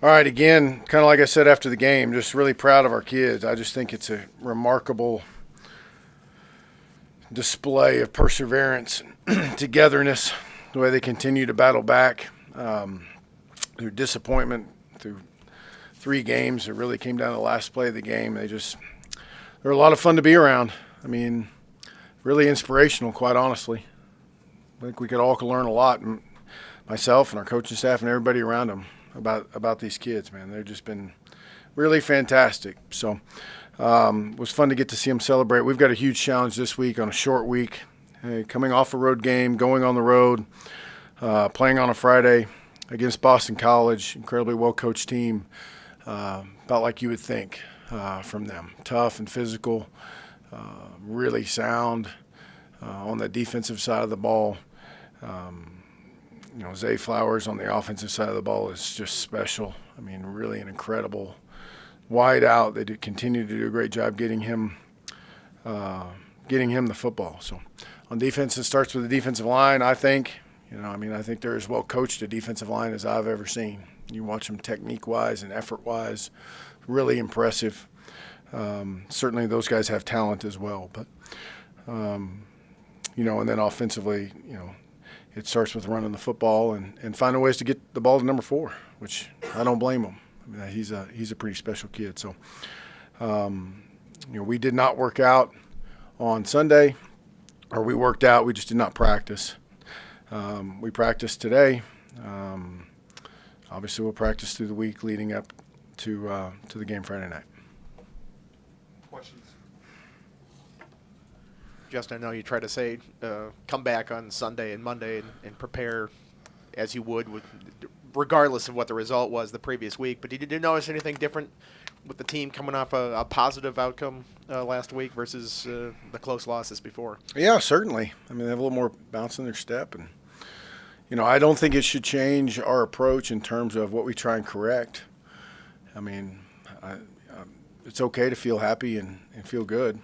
All right, again, kind of like I said after the game, just really proud of our kids. I just think it's a remarkable display of perseverance, togetherness, the way they continue to battle back through disappointment, through 3 games. It really came down to the last play of the game. They're a lot of fun to be around. I mean, really inspirational, quite honestly. I think we could all learn a lot, myself and our coaching staff and everybody around them, about these kids, man. They've just been really fantastic. So it was fun to get to see them celebrate. We've got a huge challenge this week on a short week. Coming off a road game, going on the road, playing on a Friday against Boston College, incredibly well-coached team, about like you would think from them. Tough and physical, really sound on the defensive side of the ball. Zay Flowers on the offensive side of the ball is just special. I mean, really an incredible wide out. They continue to do a great job getting him the football. So on defense, it starts with the defensive line, I think. I think they're as well coached a defensive line as I've ever seen. You watch them technique-wise and effort-wise, really impressive. Certainly those guys have talent as well. But, and then offensively, it starts with running the football and finding ways to get the ball to number 4, which I don't blame him. I mean, he's a pretty special kid. So, we did not work out on Sunday, or we worked out. We just did not practice. We practiced today. Obviously, we'll practice through the week leading up to the game Friday night. Questions? Justin, I know you try to say come back on Sunday and Monday and prepare as you would regardless of what the result was the previous week. But did you notice anything different with the team coming off a positive outcome last week versus the close losses before? Yeah, certainly. I mean, they have a little more bounce in their step. And, I don't think it should change our approach in terms of what we try and correct. I mean, it's okay to feel happy and feel good.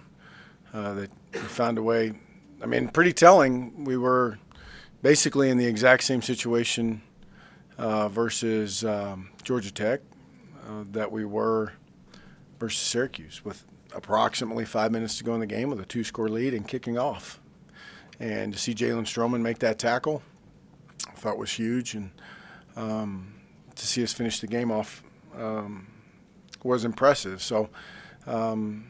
That we found a way. I mean, pretty telling. We were basically in the exact same situation versus Georgia Tech that we were versus Syracuse, with approximately 5 minutes to go in the game with a 2-score lead and kicking off. And to see Jalen Stroman make that tackle, I thought was huge. And to see us finish the game off was impressive. So, to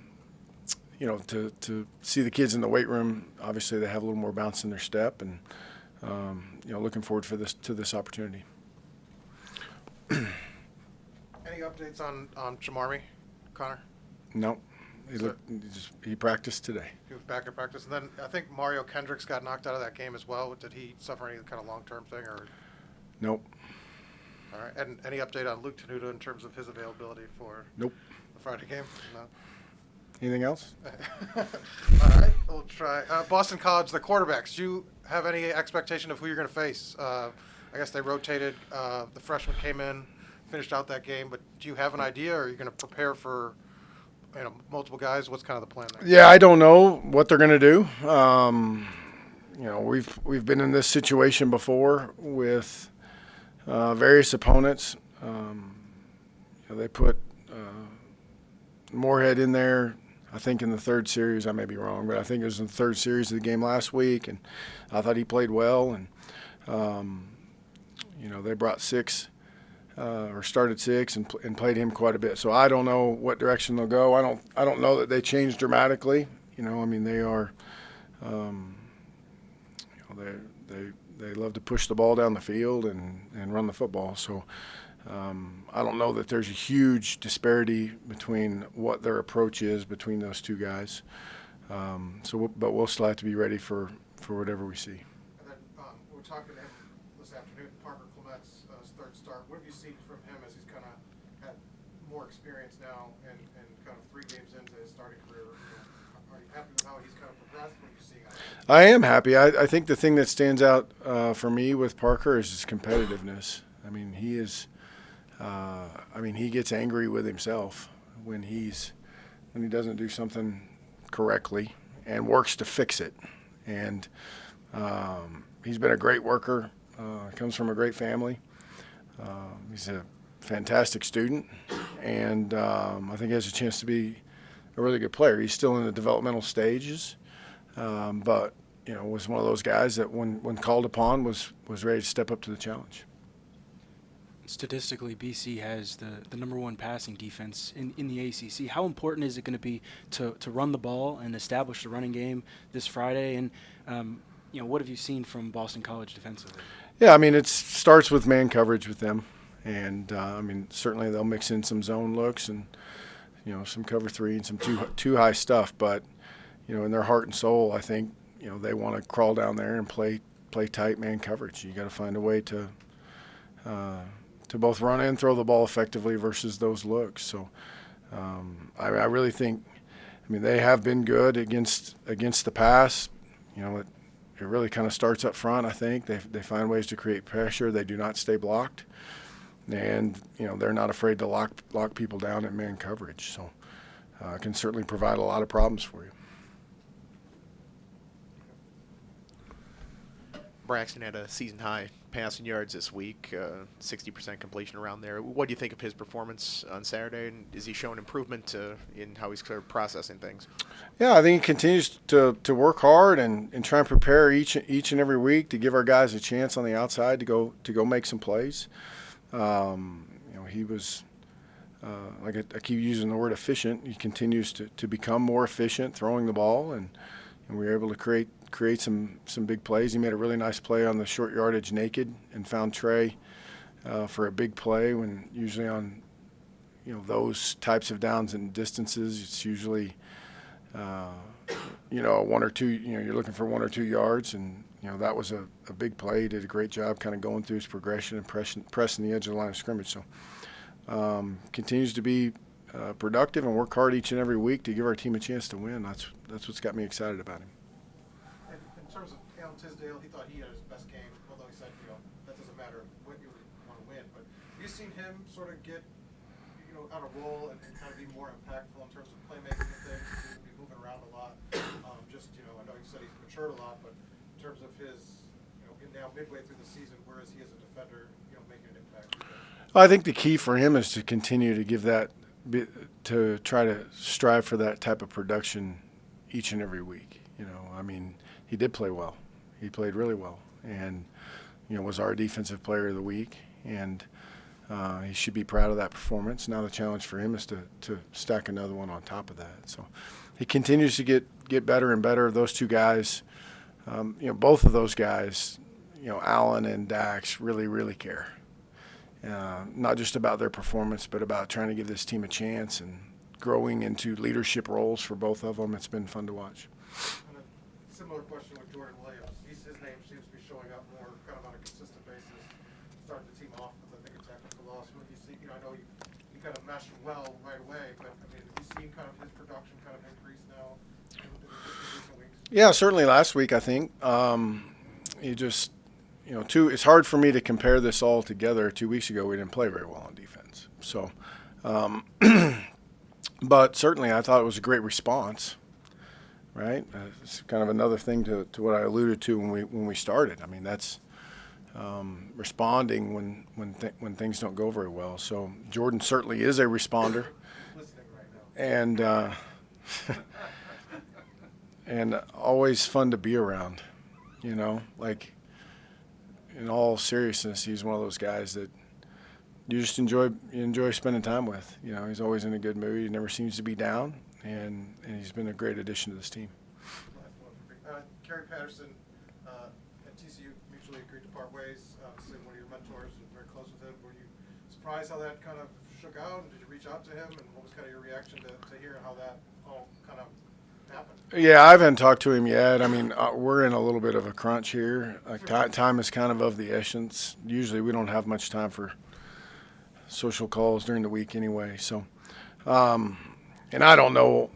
see the kids in the weight room, obviously they have a little more bounce in their step, and looking forward to this opportunity. Any updates on Shamarmy, Connor? No, he practiced today. He was back at practice, and then I think Mario Kendricks got knocked out of that game as well. Did he suffer any kind of long-term thing, or? Nope. All right, and any update on Luke Tenuta in terms of his availability for Nope. the Friday game? No. Anything else? All right, we'll try. Boston College, the quarterbacks. Do you have any expectation of who you're going to face? I guess they rotated. The freshman came in, finished out that game. But do you have an idea, or are you going to prepare for multiple guys? What's kind of the plan there? Yeah, I don't know what they're going to do. We've been in this situation before with various opponents. They put Moorhead in there, I think, in the third series. I may be wrong, but I think it was in the third series of the game last week, and I thought he played well. And they brought 6 or started 6 and played him quite a bit. So I don't know what direction they'll go. I don't know that they changed dramatically. They are they love to push the ball down the field and run the football. So I don't know that there's a huge disparity between what their approach is between those two guys. But we'll still have to be ready for whatever we see. And then we were talking to him this afternoon, Parker Clement's third start. What have you seen from him as he's kind of had more experience now and kind of 3 games into his starting career? Are you happy with how he's kind of progressed? What are you seeing out of him? I am happy. I think the thing that stands out for me with Parker is his competitiveness. I mean, he is. He gets angry with himself when he doesn't do something correctly and works to fix it. And he's been a great worker. Comes from a great family. He's a fantastic student, and I think he has a chance to be a really good player. He's still in the developmental stages, but was one of those guys that when called upon was ready to step up to the challenge. Statistically, BC has the number one passing defense in the ACC. How important is it going to be to run the ball and establish the running game this Friday? And what have you seen from Boston College defensively? Yeah, I mean, it starts with man coverage with them, and certainly they'll mix in some zone looks and some cover three and some too high stuff. But in their heart and soul, I think they want to crawl down there and play tight man coverage. You got to find a way to both run and throw the ball effectively versus those looks. So I really think, they have been good against the pass. It really kind of starts up front. I think they find ways to create pressure. They do not stay blocked, and they're not afraid to lock people down in man coverage. So it can certainly provide a lot of problems for you. Braxton had a season-high passing yards this week, 60% completion around there. What do you think of his performance on Saturday, and is he showing improvement in how he's sort of processing things? Yeah, I think he continues to work hard and try and prepare each and every week to give our guys a chance on the outside to go make some plays. He was, I keep using the word efficient. He continues to become more efficient throwing the ball, and we were able to create some big plays. He made a really nice play on the short yardage naked and found Trey for a big play, when usually on those types of downs and distances it's usually 1 or 2, you're looking for 1 or 2 yards, and that was a big play. He did a great job kind of going through his progression and pressing the edge of the line of scrimmage. So continues to be productive and work hard each and every week to give our team a chance to win. That's what's got me excited about him. In terms of Alan Tisdale, he thought he had his best game, although he said, that doesn't matter what you want to win. But have you seen him sort of get, on a roll and kind of be more impactful in terms of playmaking and things? He seems to be moving around a lot. I know you said he's matured a lot, but in terms of his, now midway through the season, where is he as a defender, making an impact? Well, I think the key for him is to continue to give that, to try to strive for that type of production each and every week. He did play well. He played really well, and was our defensive player of the week, and he should be proud of that performance. Now the challenge for him is to stack another one on top of that. So he continues to get better and better. Those two guys, both of those guys, Allen and Dax really care. Not just about their performance, but about trying to give this team a chance and growing into leadership roles for both of them. It's been fun to watch. And a similar question with Jordan Williams. His name seems to be showing up more kind of on a consistent basis. Started the team off with, I think, a technical loss. What do you see? I know you kind of meshed well right away, but have you seen kind of his production kind of increase now in recent weeks? Yeah, certainly last week, I think. He just, it's hard for me to compare this all together. 2 weeks ago, we didn't play very well on defense. So, but certainly I thought it was a great response, right? It's kind of another thing to what I alluded to when we started. That's responding when things don't go very well. So Jordan certainly is a responder. Listening right now. And and always fun to be around, in all seriousness, he's one of those guys that you just enjoy spending time with. He's always in a good mood. He never seems to be down, and he's been a great addition to this team. Kerry Patterson and TCU mutually agreed to part ways. Obviously, one of your mentors and very close with him. Were you surprised how that kind of shook out? And did you reach out to him? And what was kind of your reaction to hearing how that all kind of happened? Yeah, I haven't talked to him yet. We're in a little bit of a crunch here. Time is kind of the essence. Usually we don't have much time for social calls during the week anyway. So, and I don't know,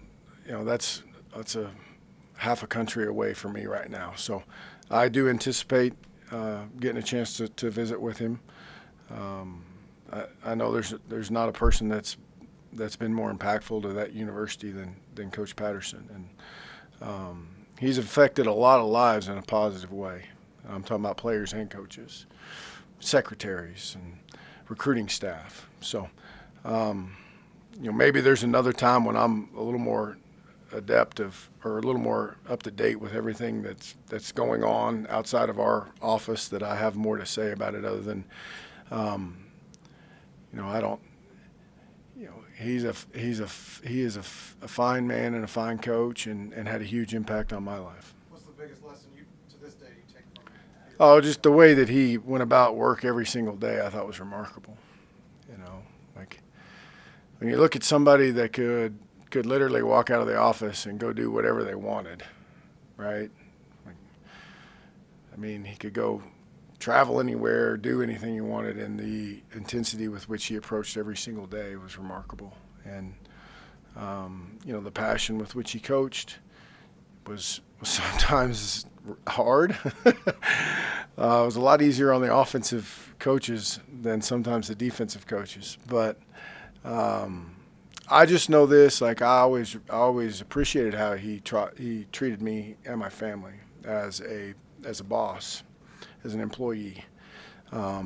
that's a half a country away from me right now. So I do anticipate getting a chance to visit with him. I know there's not a person that's been more impactful to that university than Coach Patterson, and he's affected a lot of lives in a positive way. I'm talking about players and coaches, secretaries, and recruiting staff. So, maybe there's another time when I'm a little more adept or a little more up to date with everything that's going on outside of our office, that I have more to say about it, other than, I don't. He is a fine man and a fine coach, and had a huge impact on my life. What's the biggest lesson to this day you take from him? Oh, just the way that he went about work every single day, I thought was remarkable. Like when you look at somebody that could literally walk out of the office and go do whatever they wanted, right? He could go travel anywhere, do anything he wanted, and the intensity with which he approached every single day was remarkable. And the passion with which he coached was sometimes hard. It was a lot easier on the offensive coaches than sometimes the defensive coaches. But I just know this: like, I always appreciated how he treated me and my family as a boss, as an employee. I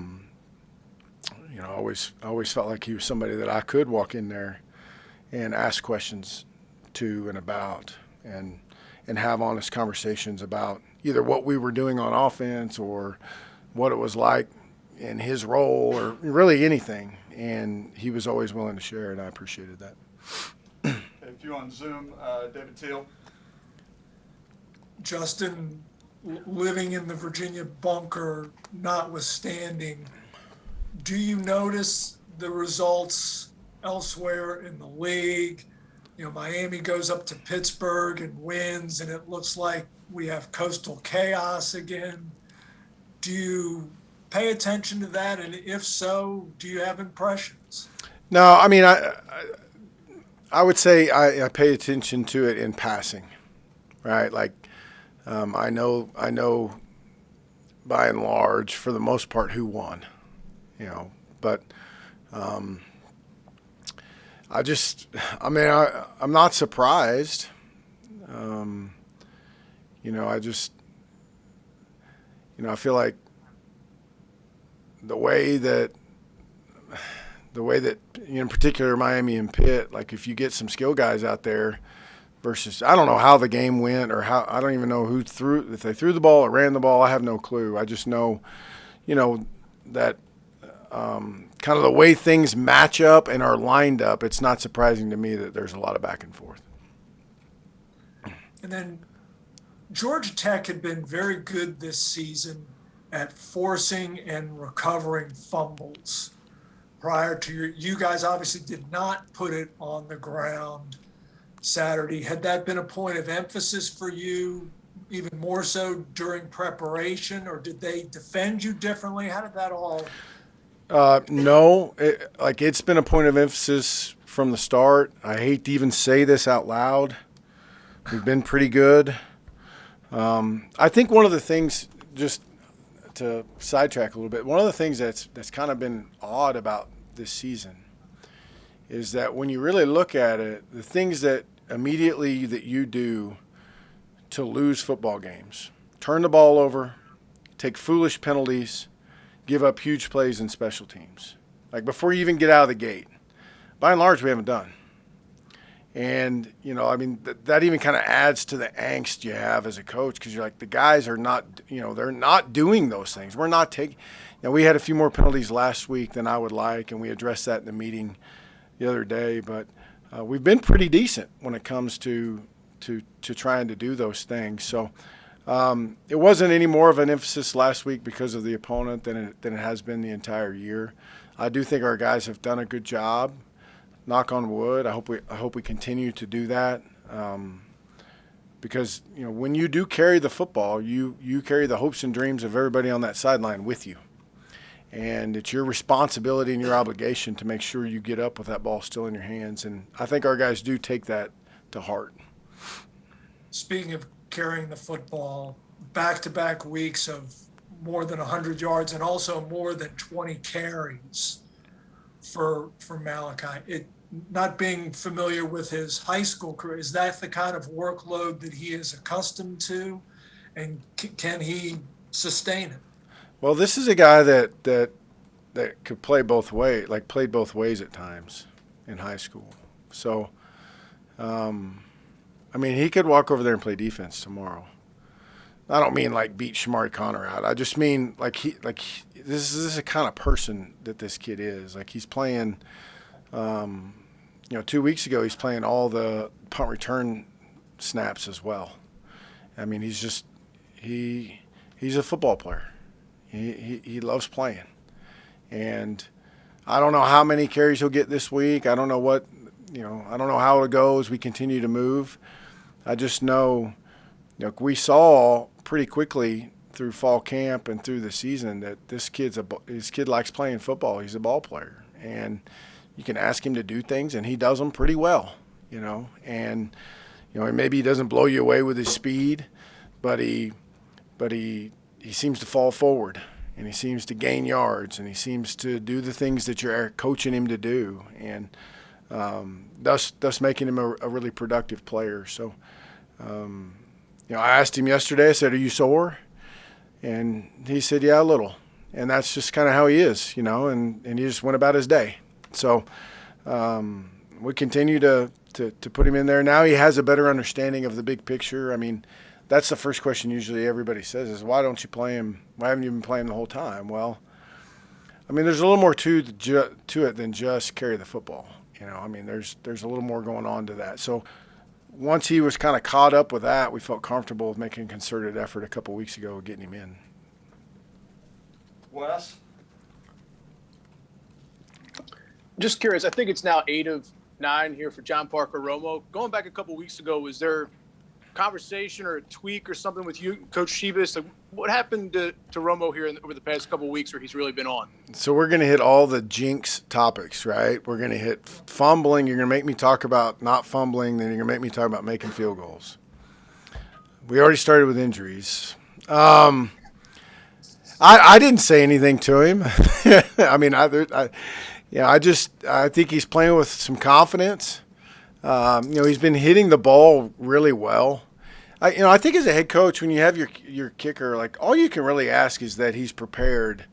always felt like he was somebody that I could walk in there and ask questions to and about, and have honest conversations about either what we were doing on offense or what it was like in his role, or really anything. And he was always willing to share, and I appreciated that. If you on Zoom, David Teal. Justin, living in the Virginia bunker notwithstanding, do you notice the results elsewhere in the league? Miami goes up to Pittsburgh and wins, and it looks like we have coastal chaos again. Do you pay attention to that? And if so, do you have impressions? No, I would say I pay attention to it in passing, right? Like, I know by and large, for the most part, who won, but I'm not surprised. I feel like the way that in particular Miami and Pitt, like, if you get some skill guys out there versus, I don't know how the game went, or how, I don't even know if they threw the ball or ran the ball. I have no clue. I just know, that kind of the way things match up and are lined up, it's not surprising to me that there's a lot of back and forth. And then Georgia Tech had been very good this season at forcing and recovering fumbles. Prior to you guys obviously did not put it on the ground Saturday. Had that been a point of emphasis for you, even more so during preparation, or did they defend you differently? How did that all? No, it's been a point of emphasis from the start. I hate to even say this out loud. We've been pretty good. I think one of the things, just to sidetrack a little bit, one of the things that's kind of been odd about this season is that when you really look at it, the things that immediately that you do to lose football games, turn the ball over, take foolish penalties, give up huge plays in special teams, like before you even get out of the gate, by and large, we haven't done. And, that even kind of adds to the angst you have as a coach, because you're like, the guys are not, they're not doing those things. We're not taking – we had a few more penalties last week than I would like, and we addressed that in the meeting the other day. But we've been pretty decent when it comes to trying to do those things. So it wasn't any more of an emphasis last week because of the opponent than it has been the entire year. I do think our guys have done a good job. Knock on wood. I hope we continue to do that, because when you do carry the football, you carry the hopes and dreams of everybody on that sideline with you, and it's your responsibility and your obligation to make sure you get up with that ball still in your hands. And I think our guys do take that to heart. Speaking of carrying the football, back-to-back weeks of more than 100 yards and also more than 20 carries for Malachi. Not being familiar with his high school career, is that the kind of workload that he is accustomed to, and can he sustain it? Well, this is a guy that that could play both ways, like played both ways at times in high school. So, I mean, he could walk over there and play defense tomorrow. I don't mean like beat Shamari Connor out. I just mean this is the kind of person that this kid is. Like he's playing, 2 weeks ago he's playing all the punt return snaps as well. I mean, he's a football player. He loves playing, and I don't know how many carries he'll get this week. I don't know I don't know how it goes. We continue to move. I just know, we saw pretty quickly through fall camp and through the season that this kid likes playing football. He's a ball player, and you can ask him to do things, and he does them pretty well, And maybe he doesn't blow you away with his speed, but he seems to fall forward, and he seems to gain yards, and he seems to do the things that you're coaching him to do, and thus making him a really productive player. So, I asked him yesterday, I said, "Are you sore?" And he said, "Yeah, a little." And that's just kind of how he is, and he just went about his day. So we continue to put him in there. Now he has a better understanding of the big picture. I mean, that's the first question usually everybody says is, why don't you play him? Why haven't you been playing the whole time? Well, I mean, there's a little more to it than just carry the football. I mean, there's a little more going on to that. So once he was kind of caught up with that, we felt comfortable with making a concerted effort a couple weeks ago getting him in. Wes? Just curious, I think it's now 8 of 9 here for John Parker Romo. Going back a couple weeks ago, was there conversation or a tweak or something with you, Coach Shebus? Like, what happened to Romo here over the past couple of weeks where he's really been on? So we're going to hit all the jinx topics, right? We're going to hit fumbling. You're going to make me talk about not fumbling. Then you're going to make me talk about making field goals. We already started with injuries. I didn't say anything to him. I mean, I think he's playing with some confidence. He's been hitting the ball really well. I think as a head coach, when you have your kicker, like all you can really ask is that he's prepared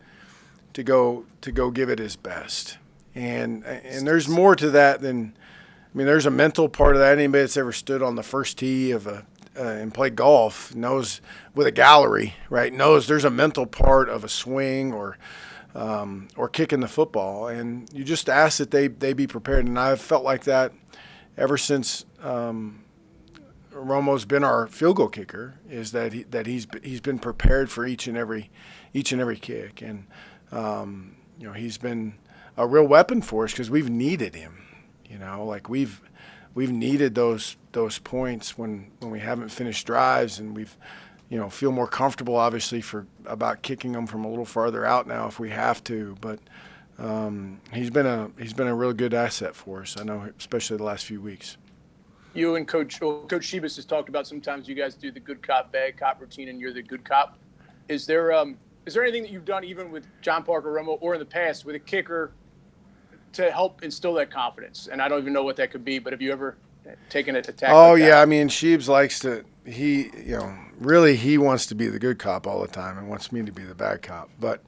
to go give it his best. And there's more to that than, there's a mental part of that. Anybody that's ever stood on the first tee of and played golf knows, with a gallery, right, knows there's a mental part of a swing or kicking the football. And you just ask that they be prepared. And I've felt like that ever since Romo's been our field goal kicker, is that he's been prepared for each and every kick, and he's been a real weapon for us because we've needed him. Like we've needed those points when we haven't finished drives, and we've feel more comfortable obviously about kicking them from a little farther out now if we have to, but. He's been a real good asset for us. I know, especially the last few weeks. You and Coach Shebus has talked about sometimes you guys do the good cop, bad cop routine, and you're the good cop. Is there anything that you've done even with John Parker Romo or in the past with a kicker to help instill that confidence? And I don't even know what that could be, but have you ever taken an attack? Oh like yeah, that? I mean, Sheebs likes to. He wants to be the good cop all the time and wants me to be the bad cop, but.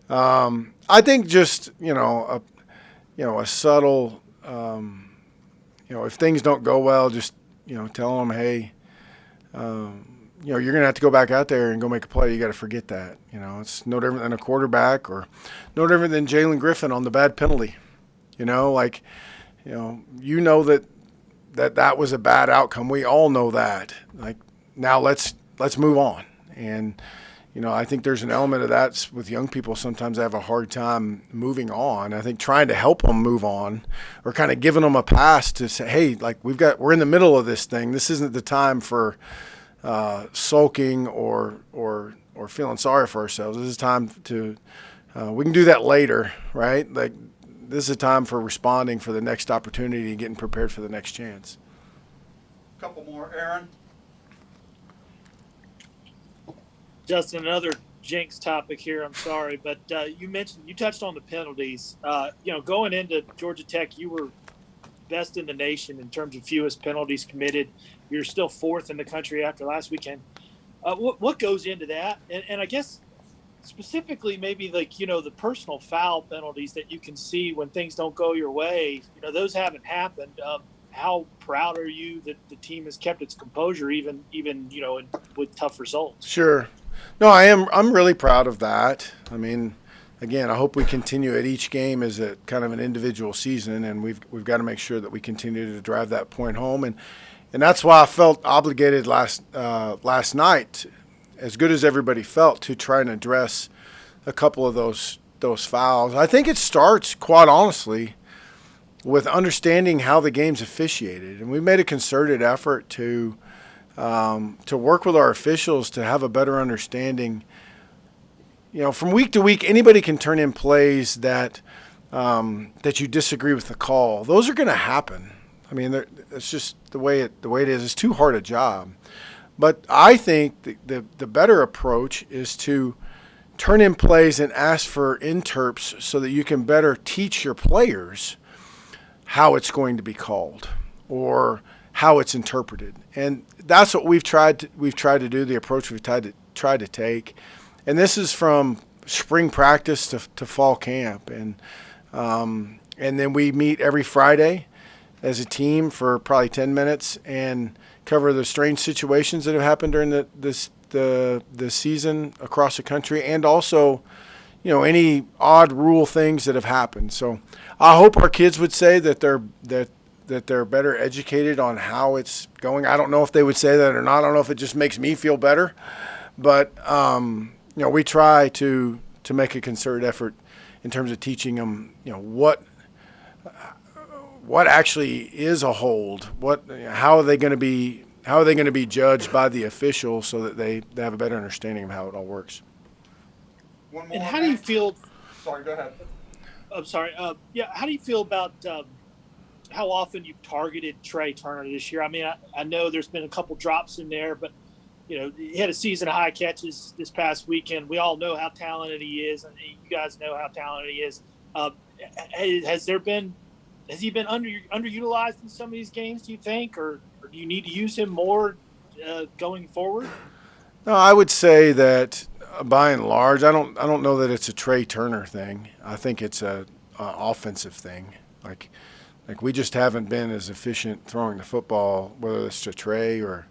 I think just a subtle if things don't go well, just tell them, hey, you're gonna have to go back out there and go make a play. You got to forget that. It's no different than a quarterback or no different than Jalen Griffin on the bad penalty. That was a bad outcome. We all know that. Like now let's move on. And I think there's an element of that with young people. Sometimes they have a hard time moving on. I think trying to help them move on or kind of giving them a pass to say, hey, like we're in the middle of this thing. This isn't the time for sulking or feeling sorry for ourselves. This is time to we can do that later, right? Like this is a time for responding for the next opportunity and getting prepared for the next chance. A couple more. Aaron? Justin, another jinx topic here. I'm sorry, but you touched on the penalties. Going into Georgia Tech, you were best in the nation in terms of fewest penalties committed. You're still 4th in the country after last weekend. What goes into that? And I guess specifically maybe like, the personal foul penalties that you can see when things don't go your way, those haven't happened. How proud are you that the team has kept its composure even with tough results? Sure. No, I am. I'm really proud of that. I mean, again, I hope we continue at each game as a kind of an individual season, and we've got to make sure that we continue to drive that point home, and that's why I felt obligated last night, as good as everybody felt, to try and address a couple of those fouls. I think it starts, quite honestly, with understanding how the game's officiated, and we made a concerted effort to work with our officials to have a better understanding. From week to week, anybody can turn in plays that you disagree with the call. Those are going to happen. I mean, it's just the way it is. It's too hard a job. But I think the better approach is to turn in plays and ask for interps so that you can better teach your players how it's going to be called or how it's interpreted. And that's what we've tried to do, the approach we've tried to take. And this is from spring practice to fall camp. And then we meet every Friday as a team for probably 10 minutes and cover the strange situations that have happened during the season across the country, and also, any odd rule things that have happened. So I hope our kids would say that they're better educated on how it's going. I don't know if they would say that or not. I don't know if it just makes me feel better, but we try to make a concerted effort in terms of teaching them, what actually is a hold, how are they going to be judged by the official so that they have a better understanding of how it all works. One more. And how do you feel? Sorry, go ahead. I'm sorry. How do you feel about how often you've targeted Trey Turner this year? I mean, I know there's been a couple drops in there, but he had a season high catches this past weekend. We all know how talented he is, and you guys know how talented he is. Has he been underutilized in some of these games, do you think, or do you need to use him more going forward? No, I would say that by and large, I don't know that it's a Trey Turner thing. I think it's a offensive thing. Like we just haven't been as efficient throwing the football, whether it's to Trey or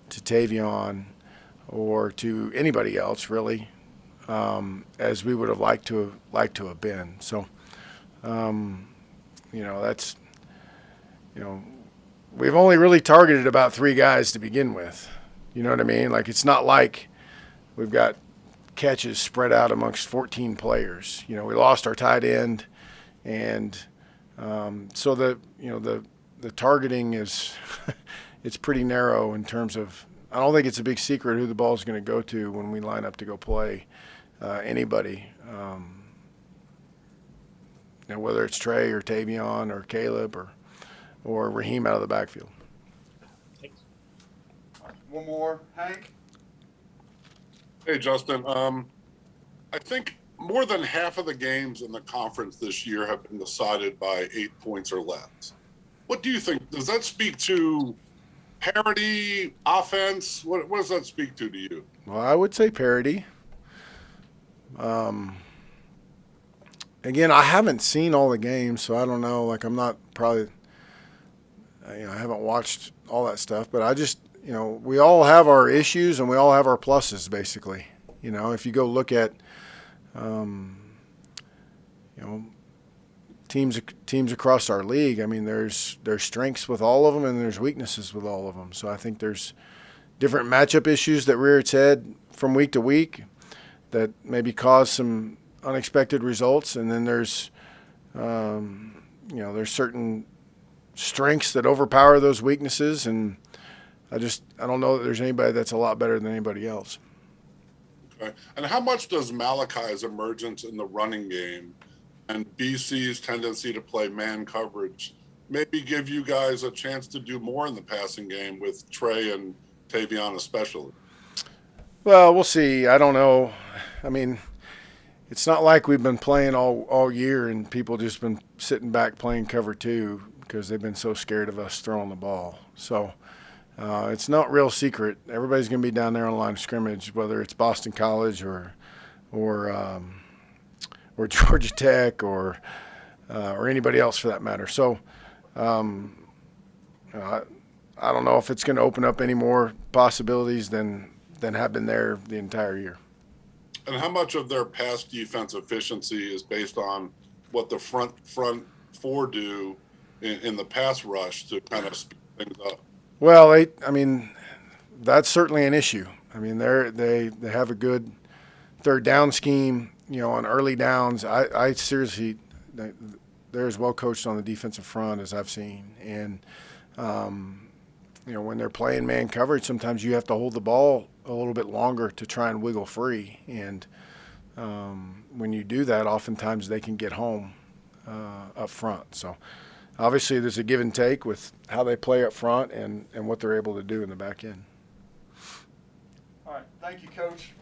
to Tavion or to anybody else, really, as we would have liked to have been. So. That's, we've only really targeted about 3 guys to begin with. You know what I mean? Like, it's not like we've got catches spread out amongst 14 players. We lost our tight end, and so the targeting is it's pretty narrow in terms of. I don't think it's a big secret who the ball is going to go to when we line up to go play anybody. Whether it's Trey or Tavion or Caleb or Raheem out of the backfield. Thanks. One more, Hank. Hey, Justin. I think more than half of the games in the conference this year have been decided by 8 points or less. What do you think? Does that speak to parity, offense? What does that speak to you? Well, I would say parity. Again, I haven't seen all the games, so I don't know. Like, I'm not probably, I haven't watched all that stuff. But I just, we all have our issues and we all have our pluses, basically. If you go look at, teams across our league, I mean, there's strengths with all of them and there's weaknesses with all of them. So I think there's different matchup issues that rear its head from week to week that maybe cause some unexpected results, and then there's certain strengths that overpower those weaknesses, and I don't know that there's anybody that's a lot better than anybody else. Okay. And how much does Malachi's emergence in the running game and BC's tendency to play man coverage maybe give you guys a chance to do more in the passing game with Trey and Tavion especially? Well, we'll see. I don't know. I mean, it's not like we've been playing all year and people just been sitting back playing cover 2 because they've been so scared of us throwing the ball. So it's not real secret. Everybody's going to be down there on the line of scrimmage, whether it's Boston College or or Georgia Tech or anybody else for that matter. So I don't know if it's going to open up any more possibilities than have been there the entire year. And how much of their pass defense efficiency is based on what the front four do in the pass rush to kind of speed things up? Well, that's certainly an issue. I mean, they have a good third down scheme, on early downs. I seriously, they're as well coached on the defensive front as I've seen. And, when they're playing man coverage, sometimes you have to hold the ball a little bit longer to try and wiggle free. And when you do that, oftentimes they can get home up front. So obviously there's a give and take with how they play up front and what they're able to do in the back end. All right. Thank you, Coach.